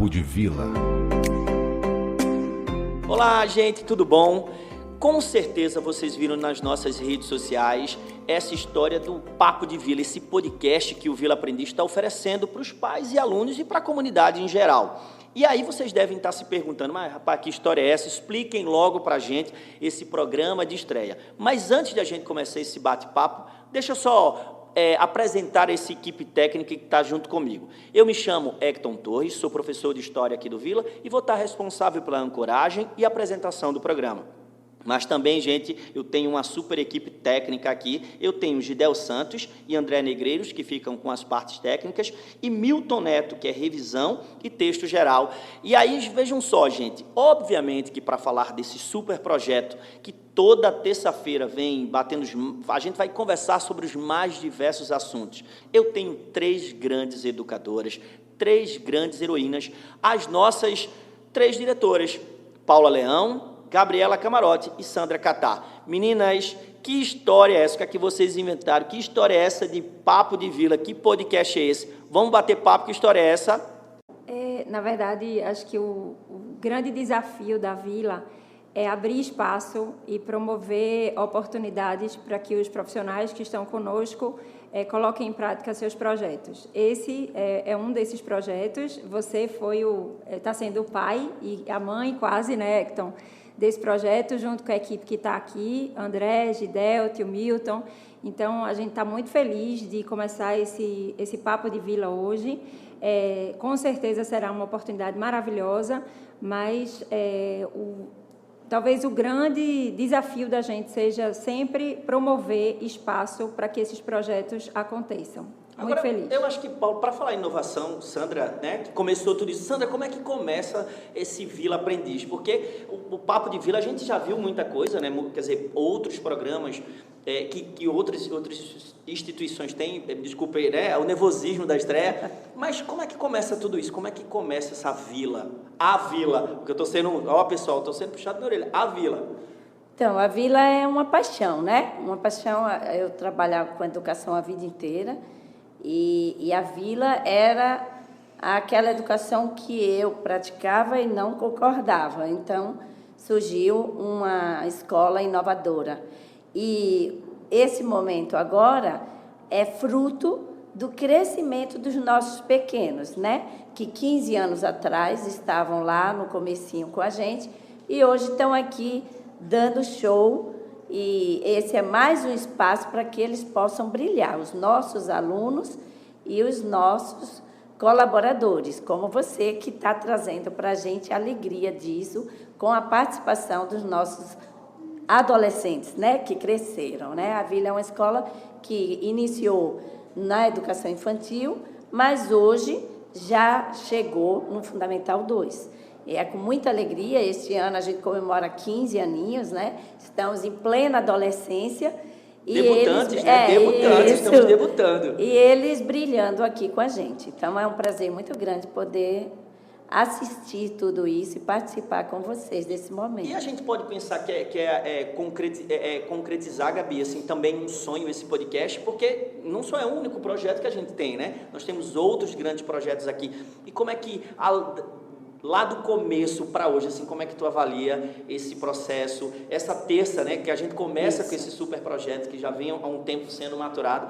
Papo de Vila. Olá, gente, tudo bom? Com certeza vocês viram nas nossas redes sociais essa história do Papo de Vila, esse podcast que o Vila Aprendiz está oferecendo para os pais e alunos e para a comunidade em geral. E aí vocês devem estar se perguntando, mas rapaz, que história é essa? Expliquem logo para a gente esse programa de estreia. Mas antes de a gente começar esse bate-papo, deixa eu só apresentar essa equipe técnica que está junto comigo. Eu me chamo Hecton Torres, sou professor de História aqui do Vila e vou estar responsável pela ancoragem e apresentação do programa. Mas também, gente, eu tenho uma super equipe técnica aqui. Eu tenho Gidel Santos e André Negreiros, que ficam com as partes técnicas, e Milton Neto, que é revisão e texto geral. E aí, vejam só, gente, obviamente que para falar desse super projeto, que toda terça-feira vem batendo, a gente vai conversar sobre os mais diversos assuntos. Eu tenho 3 grandes educadoras, 3 grandes heroínas, as nossas 3 diretoras, Paula Leão, Gabriela Camarote e Sandra Catar. Meninas, que história é essa que vocês inventaram? Que história é essa de Papo de Vila? Que podcast é esse? Vamos bater papo, que história é essa? Na verdade, acho que o grande desafio da Vila é abrir espaço e promover oportunidades para que os profissionais que estão conosco coloquem em prática seus projetos. Esse é um desses projetos. Você está sendo o pai e a mãe quase, né, Hecton, desse projeto, junto com a equipe que está aqui, André, Gidel, tio Milton. Então, a gente está muito feliz de começar esse Papo de Vila hoje. Com certeza será uma oportunidade maravilhosa, mas talvez o grande desafio da gente seja sempre promover espaço para que esses projetos aconteçam. Muito feliz. Eu acho que, Paulo, para falar em inovação, Sandra, né, que começou tudo isso. Sandra, como é que começa esse Vila Aprendiz? Porque o Papo de Vila, a gente já viu muita coisa, né? Quer dizer, outros programas que outras instituições têm, desculpe, né, o nervosismo da estreia, mas como é que começa tudo isso? Como é que começa essa Vila? A Vila, porque eu estou sendo, pessoal, estou sendo puxado na orelha, a Vila. Então, a Vila é uma paixão, né? Uma paixão, eu trabalhava com educação a vida inteira, e a Vila era aquela educação que eu praticava e não concordava. Então, surgiu uma escola inovadora. E esse momento agora é fruto do crescimento dos nossos pequenos, né? Que 15 anos atrás estavam lá no comecinho com a gente e hoje estão aqui dando show. E esse é mais um espaço para que eles possam brilhar, os nossos alunos e os nossos colaboradores, como você que está trazendo para a gente a alegria disso, com a participação dos nossos adolescentes, né, que cresceram, né? A Vila é uma escola que iniciou na educação infantil, mas hoje já chegou no Fundamental 2. É com muita alegria, este ano a gente comemora 15 aninhos, né? Estamos em plena adolescência. Debutantes, né? Debutantes, estamos debutando. E eles brilhando aqui com a gente. Então, é um prazer muito grande poder assistir tudo isso e participar com vocês desse momento. E a gente pode pensar que é concretizar, Gabi, assim, também um sonho esse podcast, porque não só é o único projeto que a gente tem, né? Nós temos outros grandes projetos aqui. E como é que, lá do começo para hoje, assim, como é que tu avalia esse processo, essa terça, né, que a gente começa com esse super projeto que já vem há um tempo sendo maturado?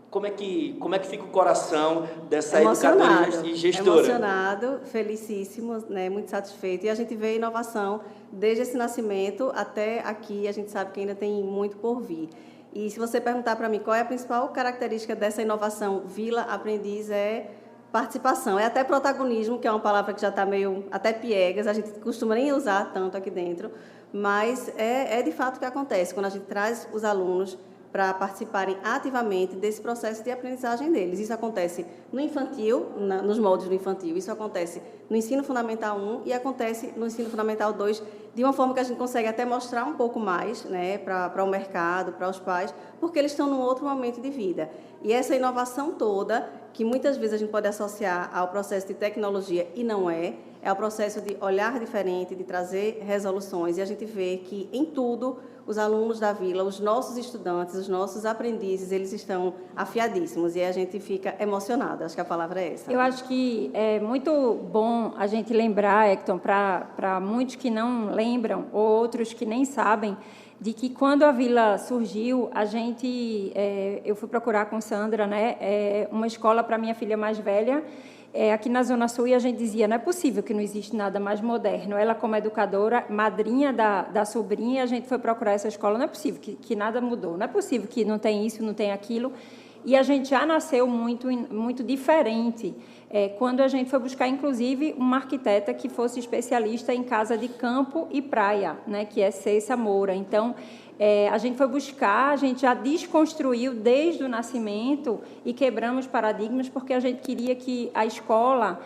Como é que fica o coração dessa educadora e gestora? Emocionado, felicíssimo, né, muito satisfeito. E a gente vê inovação desde esse nascimento até aqui. A gente sabe que ainda tem muito por vir. E se você perguntar para mim qual é a principal característica dessa inovação Vila Aprendiz, é participação. É até protagonismo, que é uma palavra que já está meio até piegas, a gente costuma nem usar tanto aqui dentro, mas é de fato o que acontece quando a gente traz os alunos para participarem ativamente desse processo de aprendizagem deles. Isso acontece no infantil, nos moldes do infantil, isso acontece no ensino fundamental 1 e acontece no ensino fundamental 2, de uma forma que a gente consegue até mostrar um pouco mais, né, para o mercado, para os pais, porque eles estão num outro momento de vida. E essa inovação toda, que muitas vezes a gente pode associar ao processo de tecnologia e não é é o processo de olhar diferente, de trazer resoluções. E a gente vê que, em tudo, os alunos da Vila, os nossos estudantes, os nossos aprendizes, eles estão afiadíssimos e a gente fica emocionada. Acho que a palavra é essa. Eu acho que é muito bom a gente lembrar, Hector, para muitos que não lembram ou outros que nem sabem, de que quando a Vila surgiu, eu fui procurar com Sandra, né, uma escola para minha filha mais velha, aqui na Zona Sul, e a gente dizia, não é possível que não existe nada mais moderno. Ela, como educadora, madrinha da sobrinha, a gente foi procurar essa escola, não é possível que nada mudou, não é possível que não tem isso, não tem aquilo. E a gente já nasceu muito diferente quando a gente foi buscar, inclusive, uma arquiteta que fosse especialista em casa de campo e praia, né, que é Cessa Moura. Então, a gente foi buscar, a gente já desconstruiu desde o nascimento e quebramos paradigmas, porque a gente queria que a escola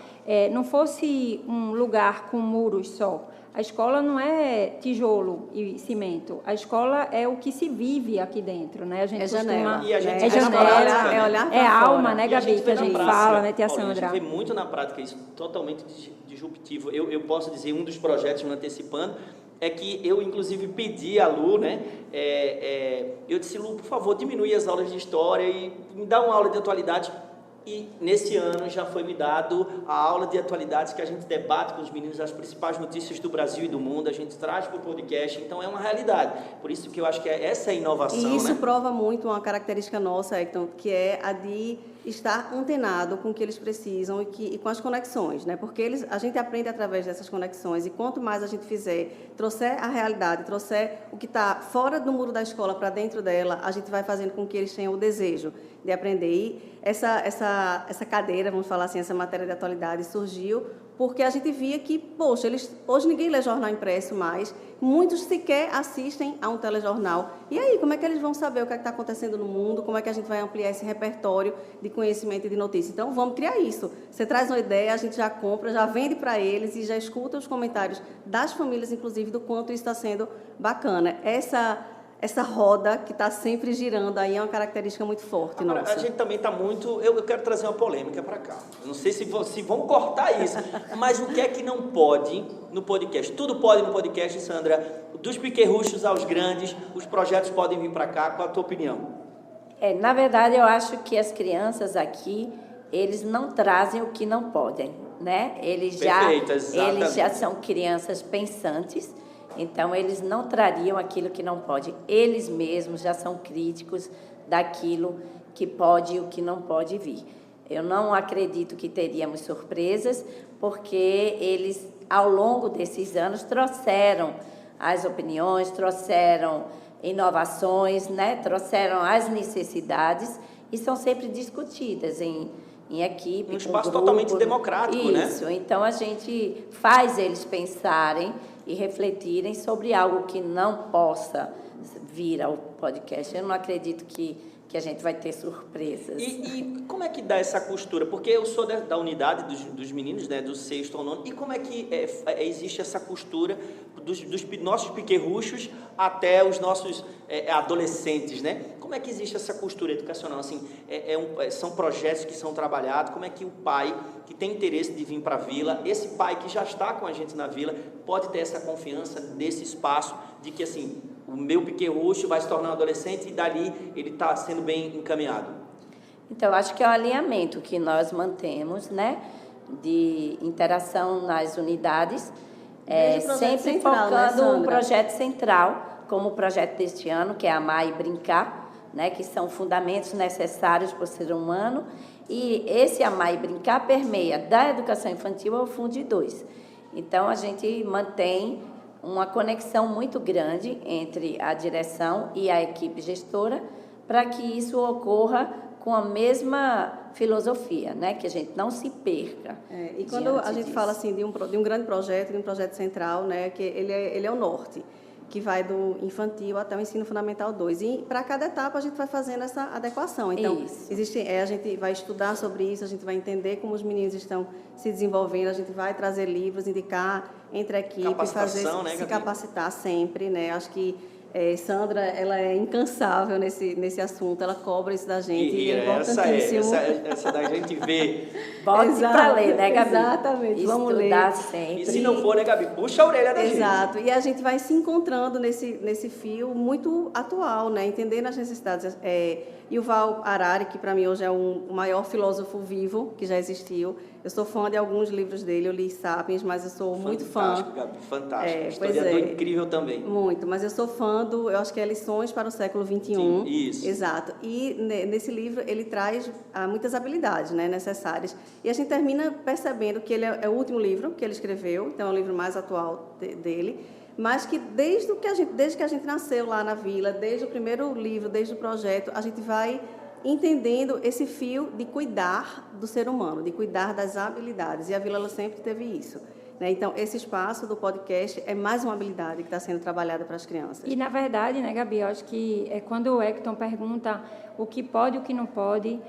não fosse um lugar com muros só. A escola não é tijolo e cimento. A escola é o que se vive aqui dentro, né? A gente janela. E a gente é janela, é olhar é pra alma, fora. né, E a Gabi, gente que a vê na gente prática, fala, né, tia Paulinho, Sandra? a gente vê muito na prática isso, totalmente disruptivo. Eu posso dizer, um dos projetos, me antecipando, é que eu, inclusive, pedi a Lu, né? Eu disse, Lu, por favor, diminui as aulas de história e me dá uma aula de atualidade. E nesse ano já foi me dado a aula de atualidades que a gente debate com os meninos as principais notícias do Brasil e do mundo, a gente traz para o podcast, então é uma realidade. Por isso que eu acho que essa é a inovação, E isso né? prova muito uma característica nossa, Hector, que é a de estar antenado com o que eles precisam e com as conexões, né? Porque a gente aprende através dessas conexões e quanto mais a gente fizer, trouxer a realidade, trouxer o que está fora do muro da escola para dentro dela, a gente vai fazendo com que eles tenham o desejo de aprender. E essa cadeira, vamos falar assim, essa matéria de atualidade surgiu porque a gente via que, poxa, hoje ninguém lê jornal impresso mais, muitos sequer assistem a um telejornal. E aí, como é que eles vão saber o que está acontecendo no mundo? Como é que a gente vai ampliar esse repertório de conhecimento e de notícia? Então, vamos criar isso. Você traz uma ideia, a gente já compra, já vende para eles e já escuta os comentários das famílias, inclusive, do quanto isso está sendo bacana. Essa roda que está sempre girando aí é uma característica muito forte. Agora, nossa. a gente também está muito... Eu quero trazer uma polêmica para cá. Eu não sei se vão cortar isso, mas o que é que não pode no podcast? Tudo pode no podcast, Sandra. Dos pequerruchos aos grandes, os projetos podem vir para cá. Qual a tua opinião? Na verdade, eu acho que as crianças aqui, eles não trazem o que não podem, né? Eles já são crianças pensantes. Então, eles não trariam aquilo que não pode. Eles mesmos já são críticos daquilo que pode e o que não pode vir. Eu não acredito que teríamos surpresas, porque eles, ao longo desses anos, trouxeram as opiniões, trouxeram inovações, né? Trouxeram as necessidades e são sempre discutidas em equipe, um espaço totalmente democrático, né? Isso, então a gente faz eles pensarem e refletirem sobre algo que não possa vir ao podcast. Eu não acredito que a gente vai ter surpresas. E como é que dá essa costura? Porque eu sou da unidade dos meninos, né, do 6º ao 9º, e como é que existe essa costura dos nossos pequerruchos até os nossos adolescentes, né? Como é que existe essa costura educacional? Assim, são projetos que são trabalhados, como é que o pai que tem interesse de vir para a Vila, esse pai que já está com a gente na Vila, pode ter essa confiança desse espaço de que, assim, o meu pequerrucho vai se tornar um adolescente e dali ele está sendo bem encaminhado? Então, acho que é o alinhamento que nós mantemos, né, de interação nas unidades, sempre focando o projeto central, como o projeto deste ano, que é Amar e Brincar, né, que são fundamentos necessários para o ser humano, e esse Amar e Brincar permeia da educação infantil ao Fundo 2. Então, a gente mantém uma conexão muito grande entre a direção e a equipe gestora para que isso ocorra com a mesma filosofia, né? Que a gente não se perca. E quando a gente fala assim de um grande projeto, de um projeto central, né? Que ele é o norte, que vai do infantil até o ensino fundamental 2. E para cada etapa a gente vai fazendo essa adequação. Então, a gente vai estudar sobre isso, a gente vai entender como os meninos estão se desenvolvendo, a gente vai trazer livros, indicar entre a equipe, se capacitar sempre, né? Acho que Sandra, ela é incansável nesse assunto, ela cobra isso da gente. E é importantíssimo. Essa da gente ver. Bote para ler, né, Gabi? Exatamente, vamos ler. Estudar sempre. E se não for, né, Gabi? Puxa a orelha da gente. Exato, e a gente vai se encontrando nesse fio muito atual, né? Entendendo as necessidades. Yuval Harari, que para mim hoje é o maior filósofo vivo que já existiu. Eu sou fã de alguns livros dele, eu li Sapiens, mas eu sou muito fã. Fantástico, Gabi, fantástico. Historiador incrível também. Muito, mas eu sou fã eu acho que é Lições para o Século XXI. Sim, isso. Exato. E nesse livro ele traz muitas habilidades, né, necessárias. E a gente termina percebendo que ele é o último livro que ele escreveu, então é o livro mais atual dele, mas que desde que a gente nasceu lá na Vila, desde o primeiro livro, desde o projeto, a gente vai entendendo esse fio de cuidar do ser humano, de cuidar das habilidades. E a Vila ela sempre teve isso. Então, esse espaço do podcast é mais uma habilidade que está sendo trabalhada para as crianças. E, na verdade, né, Gabi, eu acho que quando o Hector pergunta o que pode e o que não pode,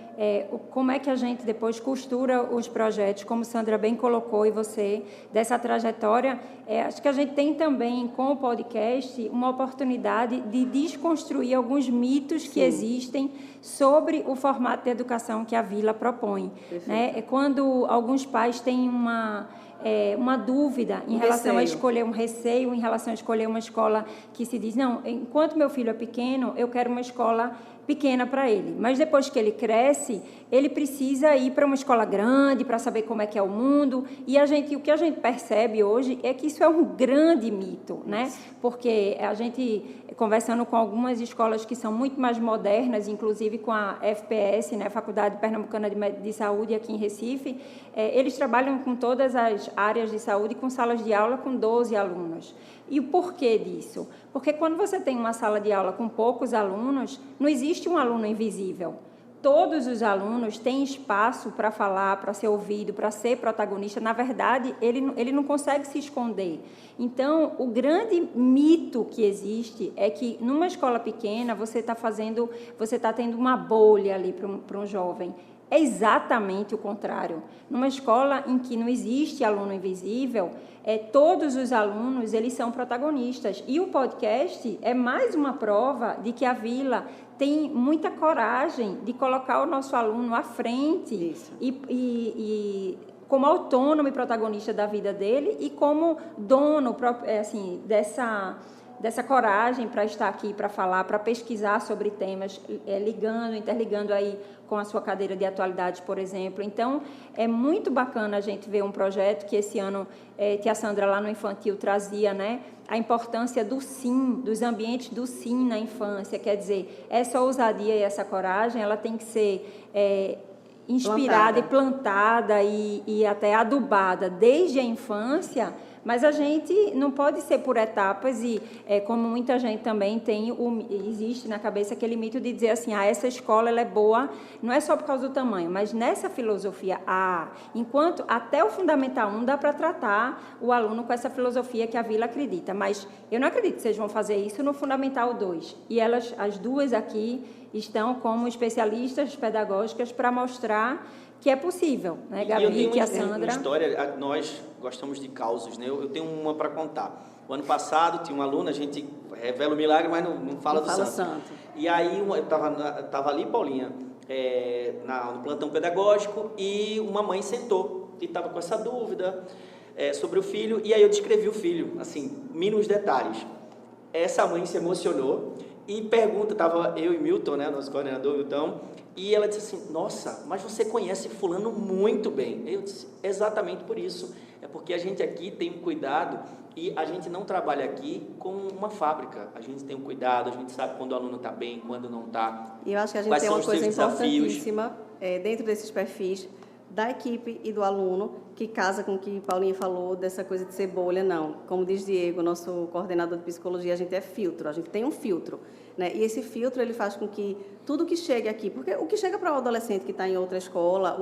como é que a gente depois costura os projetos, como Sandra bem colocou e você, dessa trajetória, acho que a gente tem também, com o podcast, uma oportunidade de desconstruir alguns mitos que existem sobre o formato de educação que a Vila propõe. Né? Quando alguns pais têm uma dúvida em relação a escolher um receio, em relação a escolher uma escola que se diz, não, enquanto meu filho é pequeno, eu quero uma escola pequena para ele. Mas depois que ele cresce, ele precisa ir para uma escola grande para saber como é que é o mundo. E o que a gente percebe hoje é que isso é um grande mito, né? Porque a gente, conversando com algumas escolas que são muito mais modernas, inclusive com a FPS, né, Faculdade Pernambucana de Saúde, aqui em Recife, eles trabalham com todas as áreas de saúde, com salas de aula com 12 alunos. E o porquê disso? Porque quando você tem uma sala de aula com poucos alunos, não existe um aluno invisível. Todos os alunos têm espaço para falar, para ser ouvido, para ser protagonista. Na verdade, ele não consegue se esconder. Então, o grande mito que existe é que, numa escola pequena, você está tendo uma bolha ali para um jovem. É exatamente o contrário. Numa escola em que não existe aluno invisível, todos os alunos eles são protagonistas. E o podcast é mais uma prova de que a Vila tem muita coragem de colocar o nosso aluno à frente e como autônomo e protagonista da vida dele e como dono assim, dessa coragem para estar aqui, para falar, para pesquisar sobre temas, interligando aí com a sua cadeira de atualidades, por exemplo. Então, é muito bacana a gente ver um projeto que esse ano, que a Sandra lá no Infantil trazia, né? A importância do sim, dos ambientes do sim na infância. Quer dizer, essa ousadia e essa coragem, ela tem que ser inspirada e plantada e até adubada desde a infância. Mas a gente não pode ser por etapas e, como muita gente também existe na cabeça aquele mito de dizer assim, essa escola ela é boa, não é só por causa do tamanho, mas nessa filosofia enquanto até o Fundamental 1 dá para tratar o aluno com essa filosofia que a Vila acredita, mas eu não acredito que vocês vão fazer isso no Fundamental 2. E elas, as duas aqui, estão como especialistas pedagógicas para mostrar que é possível, né, Gabi, que a Sandra... Uma história, nós gostamos de causos, né? Eu tenho uma para contar. O ano passado tinha uma aluna, a gente revela o milagre, mas não fala do santo. E aí eu estava ali, Paulinha, no plantão pedagógico, e uma mãe sentou e estava com essa dúvida sobre o filho, e aí eu descrevi o filho, assim, mínimos detalhes. Essa mãe se emocionou e pergunta, estava eu e Milton, né, nosso coordenador Milton, e ela disse assim, nossa, mas você conhece fulano muito bem. Eu disse, exatamente por isso, é porque a gente aqui tem um cuidado e a gente não trabalha aqui como uma fábrica, a gente tem um cuidado, a gente sabe quando o aluno está bem, quando não está. E eu acho que a gente tem uma coisa importantíssima dentro desses perfis da equipe e do aluno, que casa com o que Paulinha falou, dessa coisa de ser bolha, não. Como diz Diego, nosso coordenador de psicologia, a gente é filtro, a gente tem um filtro, né? E esse filtro, ele faz com que tudo que chegue aqui, porque o que chega para o adolescente que está em outra escola,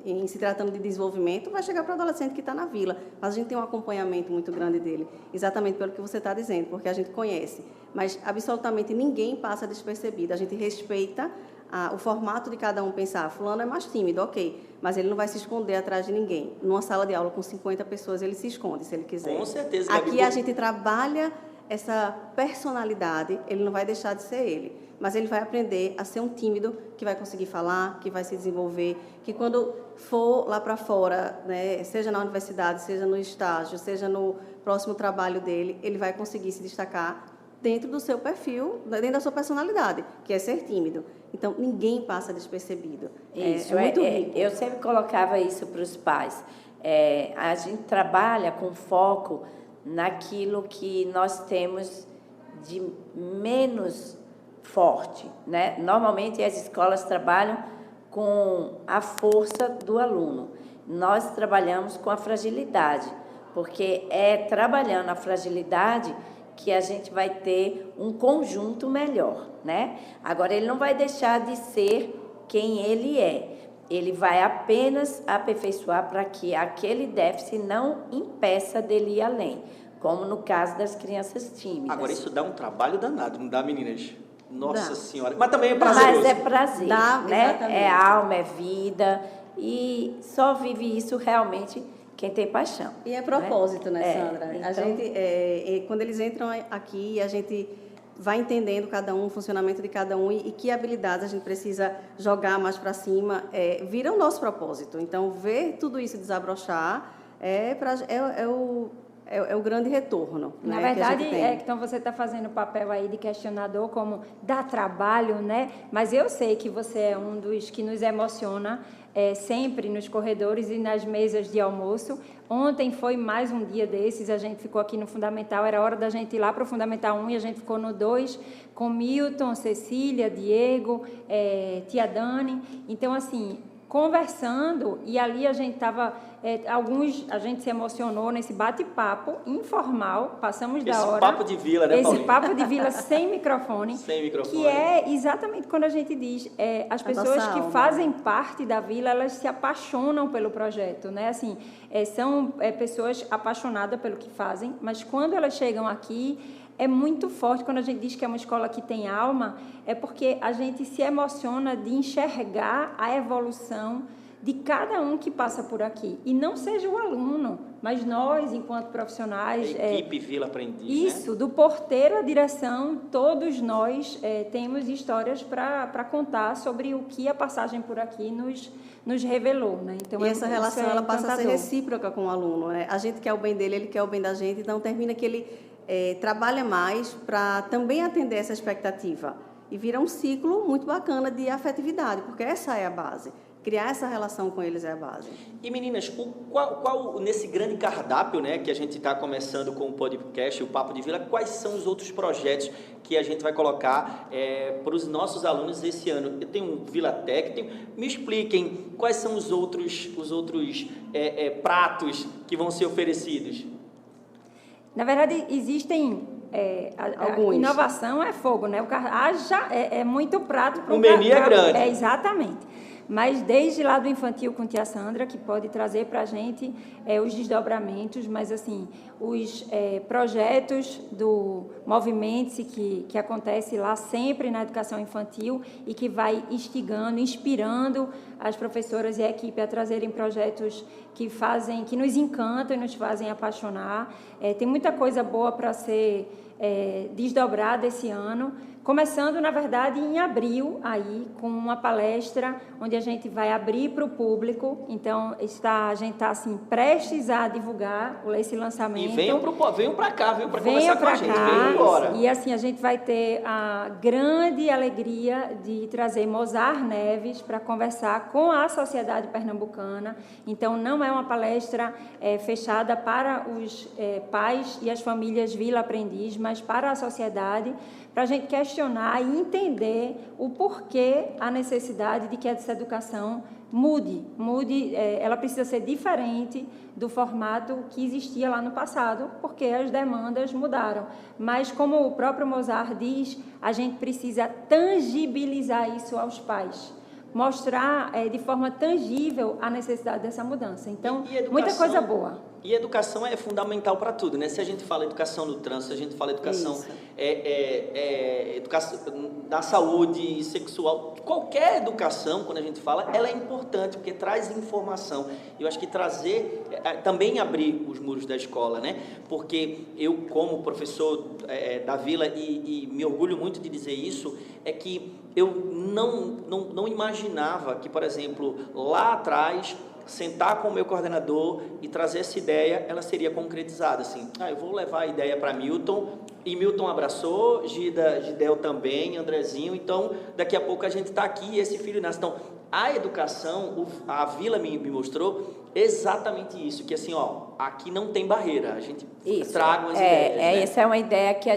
em se tratando de desenvolvimento, vai chegar para o adolescente que está na Vila, mas a gente tem um acompanhamento muito grande dele, exatamente pelo que você está dizendo, porque a gente conhece, mas absolutamente ninguém passa despercebido, a gente respeita o formato de cada um pensar, fulano é mais tímido, ok, mas ele não vai se esconder atrás de ninguém. Numa sala de aula com 50 pessoas, ele se esconde, se ele quiser. Com certeza. Aqui a gente trabalha essa personalidade, ele não vai deixar de ser ele, mas ele vai aprender a ser um tímido que vai conseguir falar, que vai se desenvolver, que quando for lá para fora, né, seja na universidade, seja no estágio, seja no próximo trabalho dele, ele vai conseguir se destacar dentro do seu perfil, dentro da sua personalidade, que é ser tímido. Então, ninguém passa despercebido. Isso, é muito rico. eu sempre colocava isso para os pais. A gente trabalha com foco naquilo que nós temos de menos forte, né? Normalmente as escolas trabalham com a força do aluno. Nós trabalhamos com a fragilidade, porque é trabalhando a fragilidade que a gente vai ter um conjunto melhor, né? Agora, ele não vai deixar de ser quem ele é. Ele vai apenas aperfeiçoar para que aquele déficit não impeça dele ir além, como no caso das crianças tímidas. Agora, isso dá um trabalho danado, não dá, meninas? Nossa Dá. Senhora. Mas também é prazeroso. Mas é prazer, Dá, né? exatamente. É alma, é vida, e só vive isso realmente quem tem paixão. E é propósito, né, Sandra? Então, A gente, quando eles entram aqui, a gente vai entendendo cada um, o funcionamento de cada um e que habilidades a gente precisa jogar mais para cima, vira o nosso propósito. Então, ver tudo isso desabrochar é o grande retorno. Na né, verdade, que a gente tem. então você está fazendo o papel aí de questionador, como dá trabalho, né? Mas eu sei que você é um dos que nos emociona sempre nos corredores e nas mesas de almoço. Ontem foi mais um dia desses, a gente ficou aqui no Fundamental, era hora da gente ir lá para o Fundamental 1 e a gente ficou no 2 com Milton, Cecília, Diego, Tia Dani. Então, assim, conversando, e ali a gente estava, a gente se emocionou nesse bate-papo informal, passamos da hora. Esse papo de vila, né, Paulinho? Esse papo de vila sem microfone. Sem microfone. Que é exatamente quando a gente diz, as pessoas nossa que alma. fazem parte da vila, elas se apaixonam pelo projeto, né? Assim, são pessoas apaixonadas pelo que fazem, mas quando elas chegam aqui, é muito forte. Quando a gente diz que é uma escola que tem alma, é porque a gente se emociona de enxergar a evolução de cada um que passa por aqui. E não seja o aluno, mas nós, enquanto profissionais... A equipe Vila Aprendiz, Isso, do porteiro à direção, todos nós temos histórias para contar sobre o que a passagem por aqui nos revelou, né? Então, E essa relação ela passa a ser encantador. recíproca com o aluno, né? A gente quer o bem dele, ele quer o bem da gente, então termina que ele trabalha mais para também atender essa expectativa. E vira um ciclo muito bacana de afetividade, porque essa é a base. Criar essa relação com eles é a base. E meninas, qual nesse grande cardápio, né, que a gente está começando com o podcast, o Papo de Vila, quais são os outros projetos que a gente vai colocar para os nossos alunos esse ano? Eu tenho um Vila Tech, me expliquem quais são os outros pratos que vão ser oferecidos. Na verdade, existem... a Alguns. inovação é fogo, né? É muito prato para O menu é grande. Exatamente. Mas desde lá do infantil com tia Sandra, que pode trazer para a gente os desdobramentos, mas assim, os projetos do Movimente-se que acontece lá sempre na educação infantil e que vai instigando, inspirando as professoras e a equipe a trazerem projetos que nos encantam e nos fazem apaixonar. Tem muita coisa boa para ser desdobrada esse ano. Começando, na verdade, em abril, aí, com uma palestra onde a gente vai abrir para o público. Então, a gente está, assim, prestes a divulgar esse lançamento. E venham para cá, venham para conversar com a gente, venham embora. E, assim, a gente vai ter a grande alegria de trazer Mozart Neves para conversar com a sociedade pernambucana. Então, não é uma palestra fechada para os pais e as famílias Vila Aprendiz, mas para a sociedade, para a gente questionar e entender o porquê a necessidade de que essa educação mude, ela precisa ser diferente do formato que existia lá no passado, porque as demandas mudaram. Mas, como o próprio Mozart diz, a gente precisa tangibilizar isso aos pais, mostrar de forma tangível a necessidade dessa mudança. Então, muita coisa boa. E educação é fundamental para tudo, né? Se a gente fala educação no trânsito, se a gente fala educação educação, da saúde sexual, qualquer educação, quando a gente fala, ela é importante, porque traz informação. Eu acho que trazer, também abrir os muros da escola, né? Porque eu, como professor da Vila, e me orgulho muito de dizer isso, é que eu não imaginava que, por exemplo, lá atrás, sentar com o meu coordenador e trazer essa ideia, ela seria concretizada, assim, eu vou levar a ideia para Milton, e Milton abraçou, Gidel também, Andrezinho, então, daqui a pouco a gente está aqui e esse filho nasce. Então, a educação, a Vila me mostrou exatamente isso, que assim, aqui não tem barreira, a gente traga as ideias. Né? Essa é uma ideia que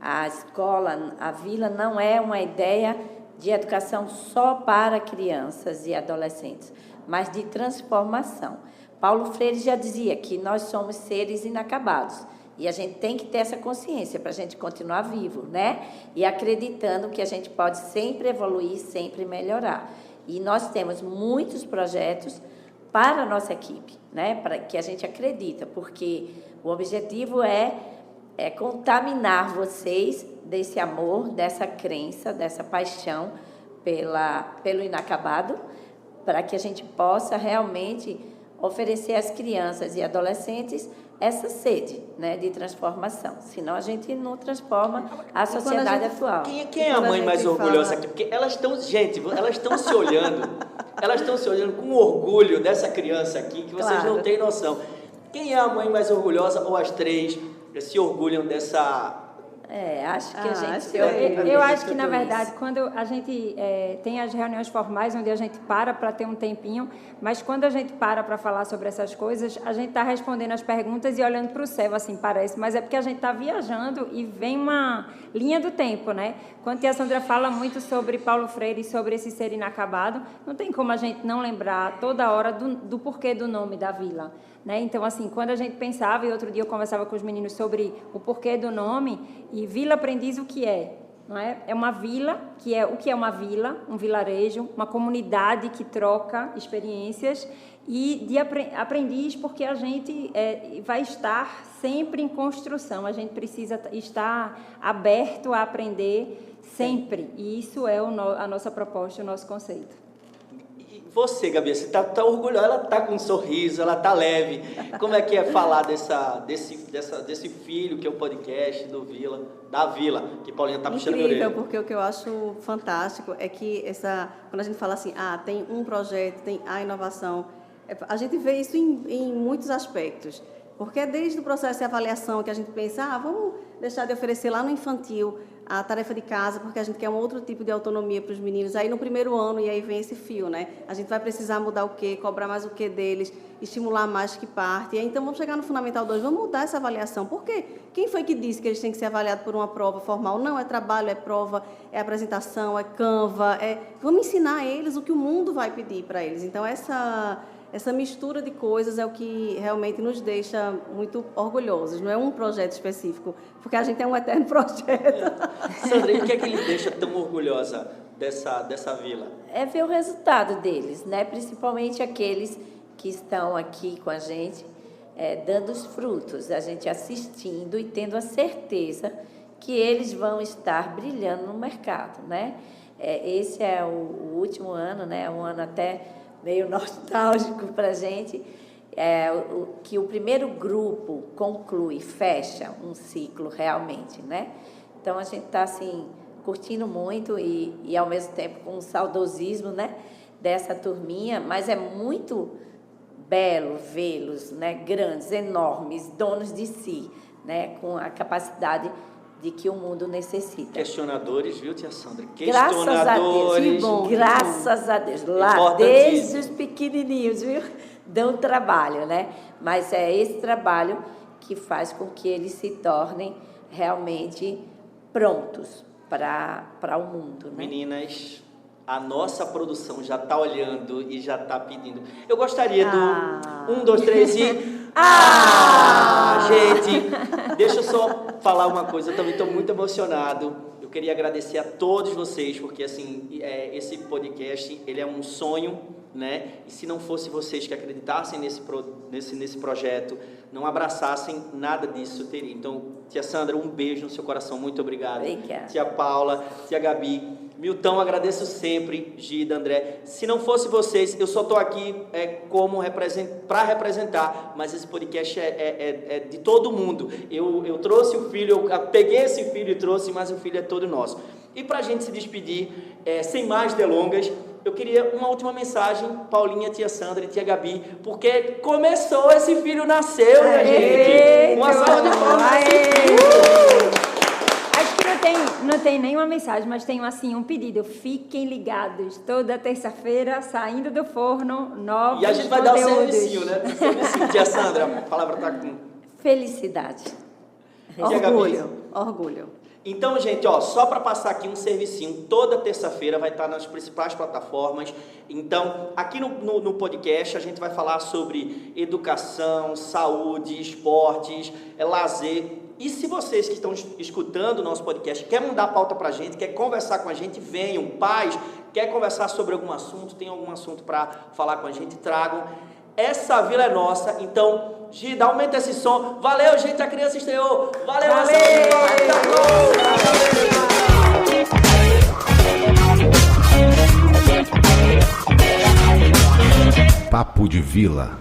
a escola, a Vila, não é uma ideia de educação só para crianças e adolescentes, mas de transformação. Paulo Freire já dizia que nós somos seres inacabados e a gente tem que ter essa consciência para a gente continuar vivo, né? E acreditando que a gente pode sempre evoluir, sempre melhorar. E nós temos muitos projetos para a nossa equipe, né? Para que a gente acredita, porque o objetivo é contaminar vocês desse amor, dessa crença, dessa paixão pelo inacabado, para que a gente possa realmente oferecer às crianças e adolescentes essa sede, né, de transformação. Senão a gente não transforma a sociedade atual. Quem é a mãe mais orgulhosa aqui? Porque elas estão se olhando, com orgulho dessa criança aqui, que vocês não têm noção. Quem é a mãe mais orgulhosa, ou as três se orgulham dessa... Acho que a gente... Eu acho que, na verdade, quando a gente tem as reuniões formais, onde a gente para ter um tempinho, mas quando a gente para falar sobre essas coisas, a gente está respondendo as perguntas e olhando para o céu, assim, parece, mas é porque a gente está viajando e vem uma linha do tempo, né? Quando a tia Sandra fala muito sobre Paulo Freire e sobre esse ser inacabado, não tem como a gente não lembrar toda hora do porquê do nome da vila. Né? Então, assim, quando a gente pensava, e outro dia eu conversava com os meninos sobre o porquê do nome, e Vila Aprendiz o que é? Não é? É uma vila, o que é uma vila? Um vilarejo, uma comunidade que troca experiências, e de aprendiz porque a gente vai estar sempre em construção, a gente precisa estar aberto a aprender sempre, e isso é a nossa proposta, o nosso conceito. Você, Gabi, você está orgulhosa, ela está com um sorriso, ela está leve. Como é que é falar desse filho que é o podcast da Vila, que Paulinha está puxando a orelha? Incrível, porque o que eu acho fantástico é que quando a gente fala assim, tem um projeto, tem a inovação, a gente vê isso em muitos aspectos. Porque desde o processo de avaliação que a gente pensa, vamos deixar de oferecer lá no infantil a tarefa de casa, porque a gente quer um outro tipo de autonomia para os meninos. Aí no primeiro ano, e aí vem esse fio, né? A gente vai precisar mudar o quê, cobrar mais o quê deles, estimular mais que parte. E aí, então vamos chegar no Fundamental 2, vamos mudar essa avaliação. Por quê? Quem foi que disse que eles têm que ser avaliados por uma prova formal? Não, é trabalho, é prova, é apresentação, é Canva, vamos ensinar a eles o que o mundo vai pedir para eles. Então essa mistura de coisas é o que realmente nos deixa muito orgulhosos. Não é um projeto específico, porque a gente é um eterno projeto. Sandra, e o que é que lhe deixa tão orgulhosa dessa vila? É ver o resultado deles, né? Principalmente aqueles que estão aqui com a gente, dando os frutos, a gente assistindo e tendo a certeza que eles vão estar brilhando no mercado, né? Esse é o último ano, né? Um ano até meio nostálgico para a gente, que o primeiro grupo fecha um ciclo realmente, né? Então, a gente está, assim, curtindo muito e, ao mesmo tempo, com um saudosismo, né, dessa turminha, mas é muito belo vê-los, né, grandes, enormes, donos de si, né, com a capacidade de que o mundo necessita. Questionadores, viu, tia Sandra? Graças a Deus, que bom, graças a Deus. Lá, desde os pequenininhos, viu? Dão trabalho, né? Mas é esse trabalho que faz com que eles se tornem realmente prontos para o mundo, né? Meninas, a nossa produção já está olhando e já está pedindo. Eu gostaria do 1, 2, 3 e... Gente, deixa eu só falar uma coisa, eu também estou muito emocionado. Eu queria agradecer a todos vocês, porque assim, esse podcast, ele é um sonho né? E se não fosse vocês que acreditassem nesse projeto, não abraçassem, nada disso teria. Então, tia Sandra, um beijo no seu coração, muito obrigado. Obrigada. Tia Paula, tia Gabi, Milton, agradeço sempre, Gida, André. Se não fosse vocês, eu só estou aqui para representar, mas esse podcast é de todo mundo. Eu trouxe o filho, eu peguei esse filho e trouxe, mas o filho é todo nosso. E para a gente se despedir, sem mais delongas, eu queria uma última mensagem, Paulinha, tia Sandra e tia Gabi, porque começou, esse filho nasceu, minha gente. Uma salva de palmas para esse filho. Acho que não tem nenhuma mensagem, mas tem assim um pedido. Fiquem ligados, toda terça-feira, saindo do forno, novos E a gente vai dar o conteúdos. servicinho, né? O servicinho. Tia Sandra, a palavra está com... Felicidade. Tia Gabi. Orgulho. Então, gente, ó, só para passar aqui um servicinho, toda terça-feira vai estar nas principais plataformas. Então, aqui no podcast a gente vai falar sobre educação, saúde, esportes, lazer. E se vocês que estão escutando o nosso podcast querem mandar pauta para a gente, quer conversar com a gente, venham. Pais, quer conversar sobre algum assunto, tem algum assunto para falar com a gente, tragam. Essa vila é nossa, então, Gida, aumenta esse som. Valeu, gente, a criança estreou. Valeu. Papo de Vila.